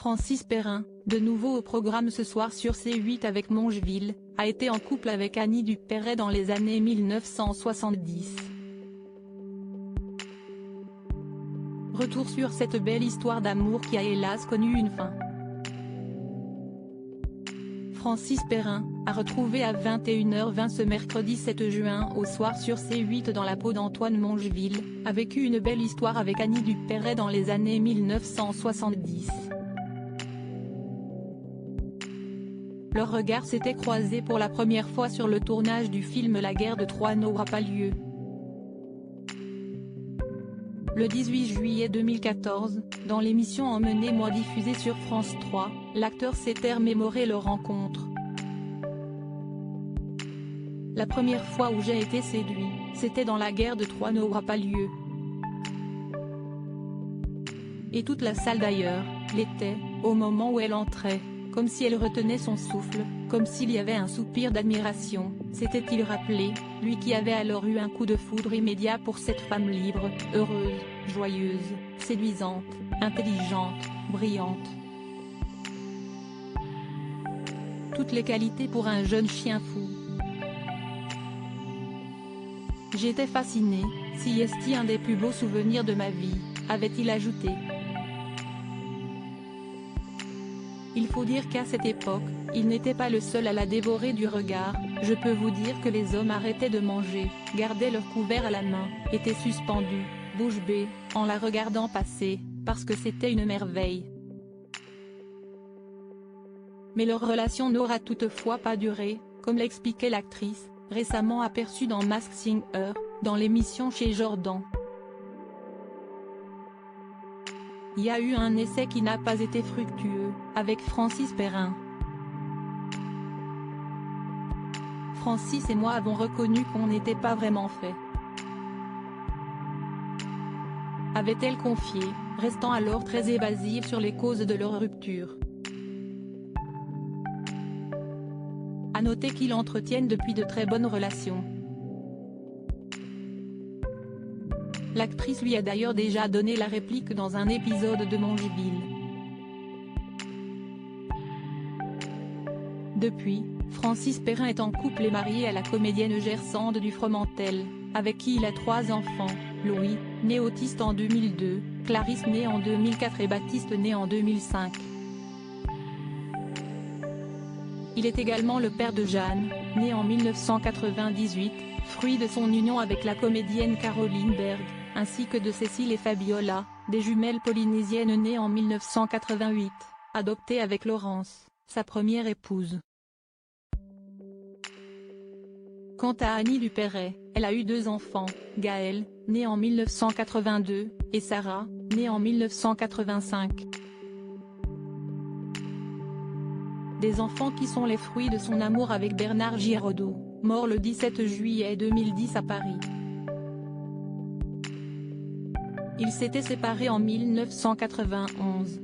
Francis Perrin, de nouveau au programme ce soir sur C8 avec Mongeville, a été en couple avec Annie Dupéret dans les années 1970. Retour sur cette belle histoire d'amour qui a hélas connu une fin. Francis Perrin, a retrouvé à 21h20 ce mercredi 7 juin au soir sur C8 dans la peau d'Antoine Mongeville, a vécu une belle histoire avec Annie Dupéret dans les années 1970. Leurs regards s'étaient croisés pour la première fois sur le tournage du film La guerre de Troie n'aura pas lieu. Le 18 juillet 2014, dans l'émission Emmenez-moi diffusée sur France 3, l'acteur s'était remémoré leur rencontre. La première fois où j'ai été séduit, c'était dans La guerre de Troie n'aura pas lieu. Et toute la salle d'ailleurs, l'était, au moment où elle entrait, comme si elle retenait son souffle, comme s'il y avait un soupir d'admiration, s'était-il rappelé, lui qui avait alors eu un coup de foudre immédiat pour cette femme libre, heureuse, joyeuse, séduisante, intelligente, brillante. Toutes les qualités pour un jeune chien fou. J'étais fasciné, si est un des plus beaux souvenirs de ma vie, avait-il ajouté. Il faut dire qu'à cette époque, il n'était pas le seul à la dévorer du regard. Je peux vous dire que les hommes arrêtaient de manger, gardaient leur couvert à la main, étaient suspendus, bouche bée, en la regardant passer, parce que c'était une merveille. Mais leur relation n'aura toutefois pas duré, comme l'expliquait l'actrice, récemment aperçue dans Masked Singer, dans l'émission chez Jordan. Il y a eu un essai qui n'a pas été fructueux, avec Francis Perrin. Francis et moi avons reconnu qu'on n'était pas vraiment fait. Avait-elle confié, restant alors très évasive sur les causes de leur rupture. À noter qu'ils entretiennent depuis de très bonnes relations. L'actrice lui a d'ailleurs déjà donné la réplique dans un épisode de Mongeville. Depuis, Francis Perrin est en couple et marié à la comédienne Gersande du Fromentel, avec qui il a 3 enfants, Louis, né autiste en 2002, Clarisse née en 2004 et Baptiste né en 2005. Il est également le père de Jeanne, née en 1998, fruit de son union avec la comédienne Caroline Berg, ainsi que de Cécile et Fabiola, des jumelles polynésiennes nées en 1988, adoptées avec Laurence, sa première épouse. Quant à Annie Dupéret, elle a eu 2 enfants, Gaël, né en 1982, et Sarah, née en 1985. Des enfants qui sont les fruits de son amour avec Bernard Giraudot, mort le 17 juillet 2010 à Paris. Ils s'étaient séparés en 1991.